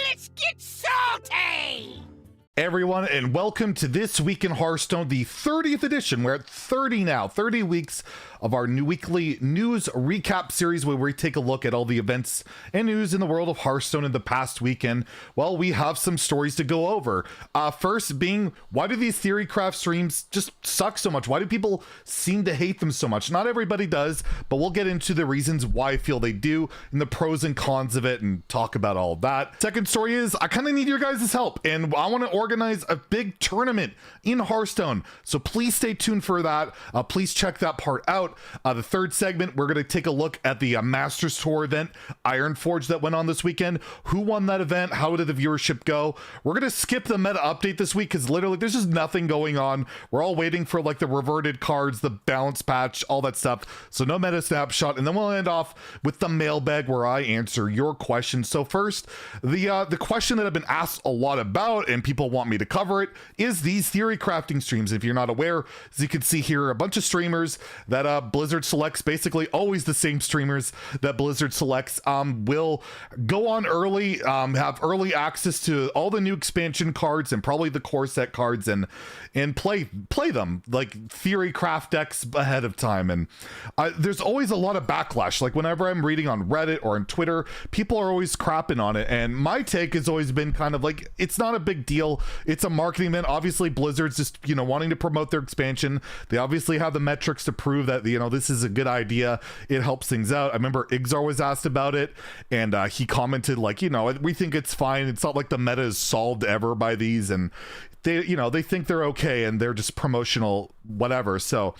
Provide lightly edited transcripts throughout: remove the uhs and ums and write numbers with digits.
Let's get salty! Hey everyone, and welcome to This Week in Hearthstone, the 30th edition. We're at 30 now, 30 weeks of our new weekly news recap series where we take a look at all the events and news in the world of Hearthstone in the past weekend. Well, we have some stories to go over. First being, why do these Theorycraft streams just suck so much? Why do people seem to hate them so much? Not everybody does, but we'll get into the reasons why I feel they do and the pros and cons of it and talk about all of that. Second story is, I kind of need your guys' help, and I want to organize a big tournament in Hearthstone, so please stay tuned for that. Please check that part out. The third segment, we're going to take a look at the Masters Tour event, Ironforge, that went on this weekend. Who won that event? How did the viewership go? We're going to skip the meta update this week because literally there's just nothing going on. We're all waiting for like the reverted cards, the balance patch, all that stuff. So no meta snapshot, and then we'll end off with the mailbag where I answer your questions. So first, the question that I've been asked a lot about and people want me to cover it is these theory crafting streams. If you're not aware, as you can see here, a bunch of streamers that Blizzard selects, basically always the same streamers that Blizzard selects, will go on early, have early access to all the new expansion cards and probably the core set cards and play them like theory craft decks ahead of time. And there's always a lot of backlash. Like whenever I'm reading on Reddit or on Twitter, people are always crapping on it, and my take has always been kind of like, it's not a big deal. It's a marketing event. Obviously Blizzard's just, you know, wanting to promote their expansion. They obviously have the metrics to prove that, you know, this is a good idea. It helps things out. I remember Igzar was asked about it, and he commented like, you know, we think it's fine. It's not like the meta is solved ever by these, and they, you know, they think they're okay and they're just promotional whatever. So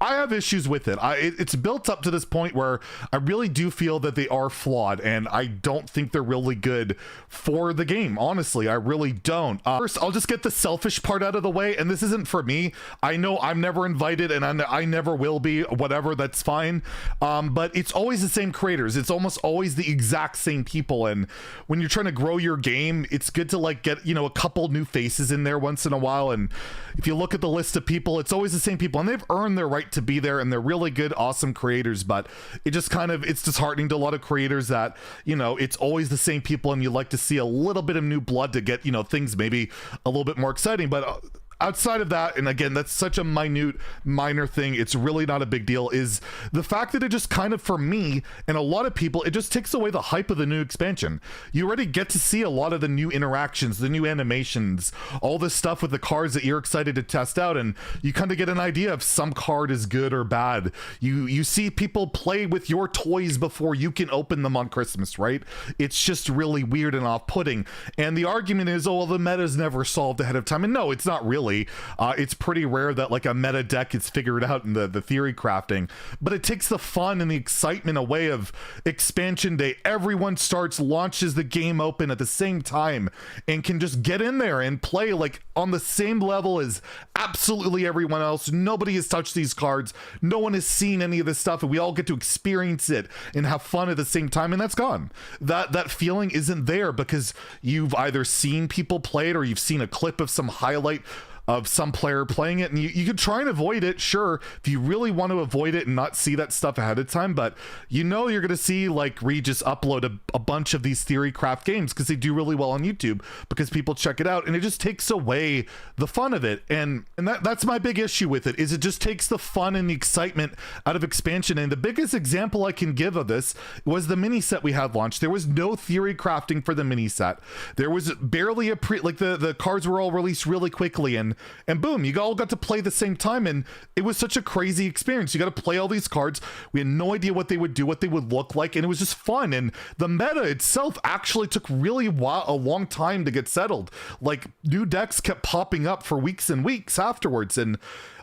I have issues with it. It's built up to this point where I really do feel that they are flawed, and I don't think they're really good for the game. Honestly, I really don't. First, I'll just get the selfish part out of the way, and this isn't for me. I know I'm never invited, and I never will be, whatever, that's fine. But it's always the same creators. It's almost always the exact same people, and when you're trying to grow your game, it's good to like get, you know, a couple new faces in there once in a while. And if you look at the list of people, it's always the same people, and they've earned their right to be there, and they're really good, awesome creators. But it just kind of, it's disheartening to a lot of creators that, you know, it's always the same people, and you like to see a little bit of new blood to get, you know, things maybe a little bit more exciting. But outside of that, and again, that's such a minor thing, it's really not a big deal, is the fact that it just kind of, for me and a lot of people, it just takes away the hype of the new expansion. You already get to see a lot of the new interactions, the new animations, all this stuff with the cards that you're excited to test out, and you kind of get an idea if some card is good or bad. You see people play with your toys before you can open them on Christmas, right? It's just really weird and off-putting. And the argument is, oh, well, the meta is never solved ahead of time. And no, it's not really. It's pretty rare that like a meta deck is figured out in the theory crafting, but it takes the fun and the excitement away of expansion day. Everyone launches the game open at the same time and can just get in there and play like on the same level as absolutely everyone else. Nobody has touched these cards. No one has seen any of this stuff, and we all get to experience it and have fun at the same time. And that's gone. That feeling isn't there because you've either seen people play it or you've seen a clip of some highlight of some player playing it, and you could try and avoid it, sure, if you really want to avoid it and not see that stuff ahead of time. But you know you're going to see like Regis upload a bunch of these Theorycraft games because they do really well on YouTube because people check it out, and it just takes away the fun of it. And that's my big issue with it, is it just takes the fun and the excitement out of expansion. And the biggest example I can give of this was the mini set we had launched. There was no theory crafting for the mini set. There was barely a the cards were all released really quickly, and boom, you all got to play the same time, and it was such a crazy experience. You got to play all these cards. We had no idea what they would do, what they would look like, and it was just fun. And the meta itself actually took really a long time to get settled. Like new decks kept popping up for weeks and weeks afterwards, and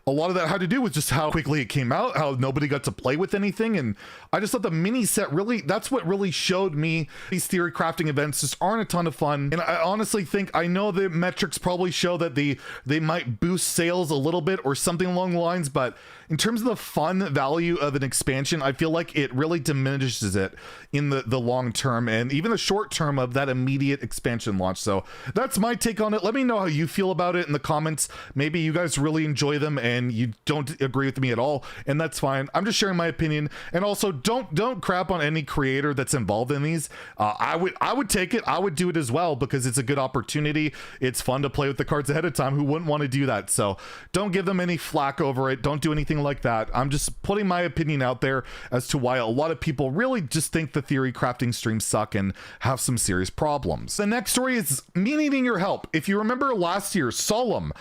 a lot of that had to do with just how quickly it came out, how nobody got to play with anything. And I just thought the mini set really, that's what really showed me these theory crafting events just aren't a ton of fun. And I honestly think, I know the metrics probably show that they might boost sales a little bit or something along the lines, but in terms of the fun value of an expansion, I feel like it really diminishes it in the long term and even the short term of that immediate expansion launch. So that's my take on it. Let me know how you feel about it in the comments. Maybe you guys really enjoy them and you don't agree with me at all, and that's fine. I'm just sharing my opinion. And also, don't crap on any creator that's involved in these. I would take it. I would do it as well because it's a good opportunity. It's fun to play with the cards ahead of time. Who wouldn't want to do that? So don't give them any flack over it. Don't do anything like that. I'm just putting my opinion out there as to why a lot of people really just think the theory crafting streams suck and have some serious problems. The next story is me needing your help. If you remember last year, Solemn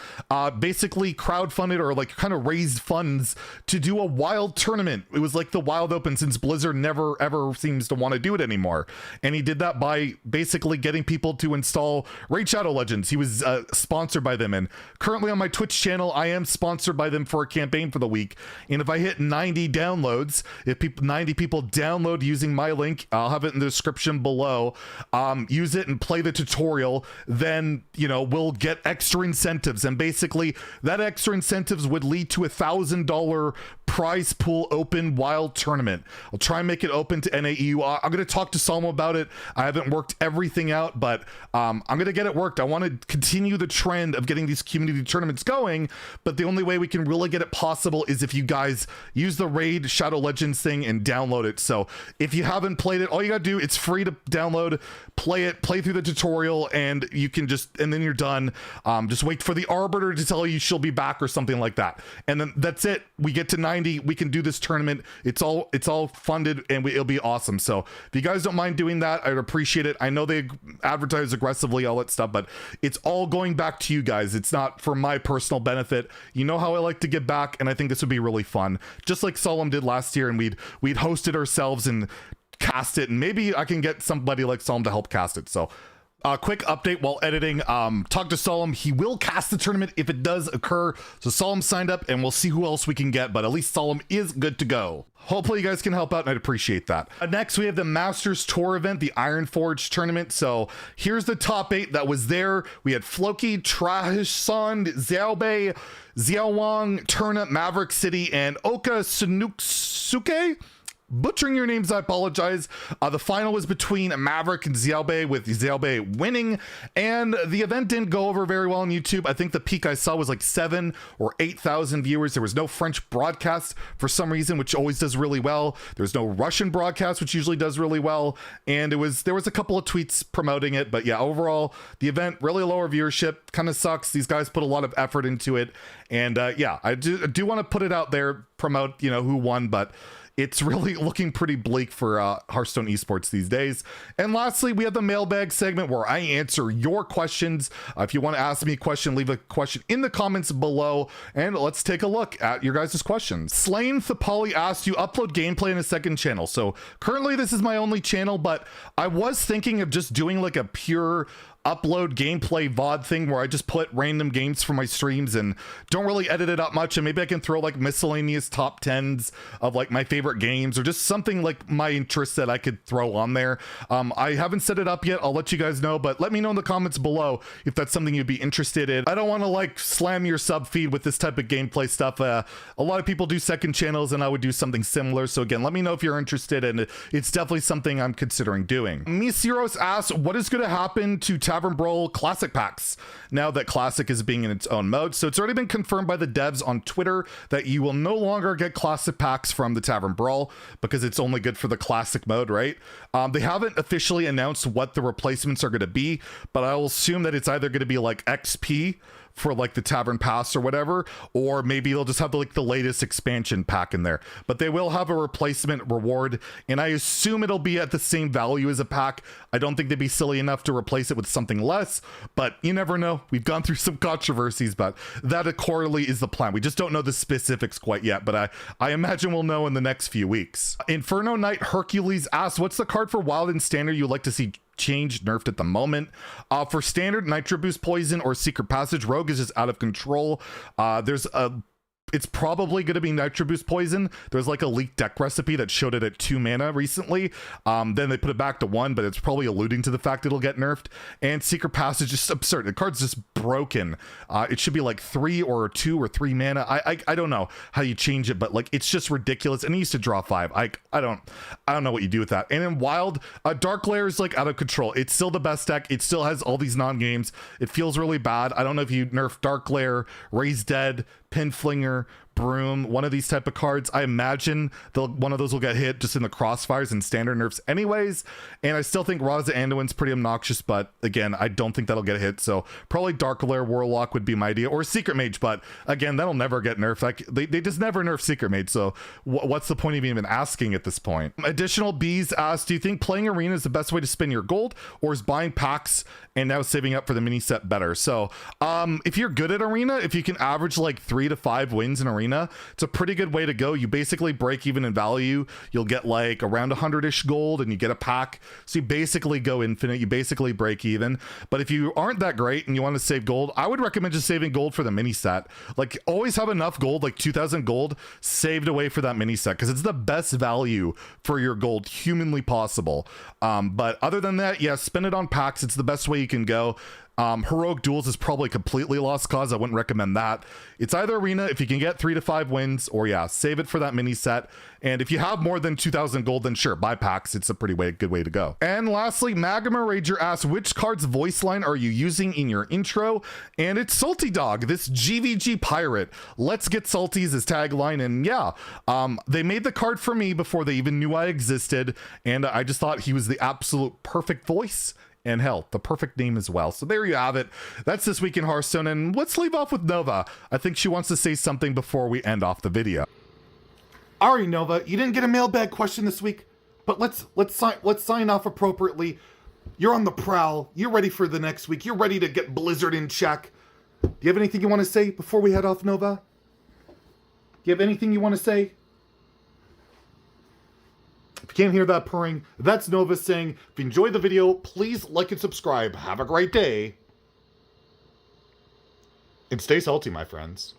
basically crowdfunded or like kind of raised funds to do a wild tournament. It was like the Wild Open, since Blizzard never ever seems to want to do it anymore. And he did that by basically getting people to install Raid Shadow Legends. He was sponsored by them, and currently on my Twitch channel I am sponsored by them for a campaign for the week. And if I hit 90 downloads, if 90 people download using my link, I'll have it in the description below, use it and play the tutorial, then we'll get extra incentives, and basically that extra incentives would lead to $1,000 prize pool open wild tournament. I'll try and make it open to NAEU. I'm going to talk to Salmo about it. I haven't worked everything out, but I'm going to get it worked. I want to continue the trend of getting these community tournaments going, but the only way we can really get it possible is if you guys use the Raid Shadow Legends thing and download it. So if you haven't played it, all you got to do, it's free to download, play through the tutorial, and you can and then you're done. Just wait for the Arbiter to tell you she'll be back or something like that. And then that's it. We get to 90, we can do this tournament. It's all funded, and it'll be awesome. So if you guys don't mind doing that, I'd appreciate it. I know they advertise aggressively, all that stuff, but it's all going back to you guys. It's not for my personal benefit. You know how I like to give back, and I think this would be really fun. Just like Solemn did last year, and we'd host it ourselves and cast it, and maybe I can get somebody like Solemn to help cast it. So quick update while editing. Talk to Solemn. He will cast the tournament if it does occur. So Solemn signed up, and we'll see who else we can get, but at least Solemn is good to go. Hopefully you guys can help out, and I'd appreciate that. Next, we have the Masters Tour event, the Ironforge tournament. So here's the top 8 that was there. We had Floki, Trahisond, Xiaobei, Xiaowang, Turna, Maverick City, and Oka Sunuksuke. Butchering your names, I apologize. The final was between Maverick and Xiaobei, with Xiaobei winning, and the event didn't go over very well on YouTube. I think the peak I saw was like 7,000 or 8,000 viewers. There was no French broadcast for some reason, which always does really well. There's no Russian broadcast, which usually does really well, and there was a couple of tweets promoting it. But yeah, overall the event really lower viewership, kind of sucks. These guys put a lot of effort into it, and yeah, I do want to put it out there, promote who won, but it's really looking pretty bleak for Hearthstone esports these days. And lastly, we have the mailbag segment where I answer your questions. If you want to ask me a question, leave a question in the comments below, and let's take a look at your guys' questions. Slain Thapali asked, you upload gameplay in a second channel. So currently this is my only channel, but I was thinking of just doing like a pure upload gameplay VOD thing where I just put random games for my streams and don't really edit it up much, and maybe I can throw like miscellaneous top 10s of like my favorite games or just something like my interest that I could throw on there. I haven't set it up yet. I'll let you guys know, but let me know in the comments below if that's something you'd be interested in. I don't want to like slam your sub feed with this type of gameplay stuff. A lot of people do second channels, and I would do something similar. So again, let me know if you're interested, and it's definitely something I'm considering doing. Misiros asks, what is going to happen to Tavern Brawl Classic packs now that Classic is being in its own mode? So it's already been confirmed by the devs on Twitter that you will no longer get Classic packs from the Tavern Brawl because it's only good for the Classic mode, right? They haven't officially announced what the replacements are going to be, but I will assume that it's either going to be like XP for like the Tavern Pass or whatever, or maybe they'll just have like the latest expansion pack in there, but they will have a replacement reward, and I assume it'll be at the same value as a pack. I don't think they'd be silly enough to replace it with something less, but you never know. We've gone through some controversies, but that accordingly is the plan. We just don't know the specifics quite yet, but I imagine we'll know in the next few weeks. Inferno Knight Hercules asks, what's the card for Wild and Standard you'd like to see changed, nerfed at the moment? For Standard, Nitro Boost Poison or Secret Passage, Rogue is just out of control. There's a it's probably going to be Nitro Boost Poison. There's like a leaked deck recipe that showed it at 2 mana recently. Then they put it back to 1, but it's probably alluding to the fact it'll get nerfed. And Secret Passage is just absurd. The card's just broken. It should be like 3 or 2 or 3 mana. I don't know how you change it, but like it's just ridiculous. And he used to draw 5. I don't know what you do with that. And in Wild, Dark Lair is like out of control. It's still the best deck. It still has all these non-games. It feels really bad. I don't know if you nerf Dark Lair, Raise Dead, Pinflinger, Broom, one of these type of cards. I imagine one of those will get hit just in the crossfires and standard nerfs anyways. And I still think Raza Anduin's pretty obnoxious, but again, I don't think that'll get hit. So probably Dark Lair Warlock would be my idea, or Secret Mage, but again, that'll never get nerfed. Like they just never nerf Secret Mage. So what's the point of even asking at this point? Additional Bees asked, do you think playing Arena is the best way to spend your gold, or is buying packs and now saving up for the mini set better? So if you're good at Arena, if you can average like 3 to 5 wins in Arena, it's a pretty good way to go. You basically break even in value. You'll get like around 100-ish gold and you get a pack. So you basically go infinite. You basically break even. But if you aren't that great and you want to save gold, I would recommend just saving gold for the mini set. Like always have enough gold, like 2,000 gold saved away for that mini set, because it's the best value for your gold humanly possible. But other than that, yeah, spend it on packs. It's the best way you can go. Heroic Duels is probably completely lost cause. I wouldn't recommend that. It's either Arena if you can get 3 to 5 wins, or yeah, save it for that mini set. And if you have more than 2,000 gold, then sure, buy packs. It's a pretty good way to go. And lastly, Magma Rager asks, which card's voice line are you using in your intro? And it's Salty Dog, this GVG pirate. Let's get salty is his tagline. And yeah, they made the card for me before they even knew I existed, and I just thought he was the absolute perfect voice. And hell, the perfect name as well. So there you have it. That's This Week in Hearthstone, and let's leave off with Nova. I think she wants to say something before we end off the video. All right, Nova, you didn't get a mailbag question this week, but let's sign off appropriately. You're on the prowl. You're ready for the next week. You're ready to get Blizzard in check. Do you have anything you want to say before we head off, Nova? Do you have anything you want to say? If you can't hear that purring, that's Nova saying, if you enjoyed the video, please like and subscribe. Have a great day. And stay salty, my friends.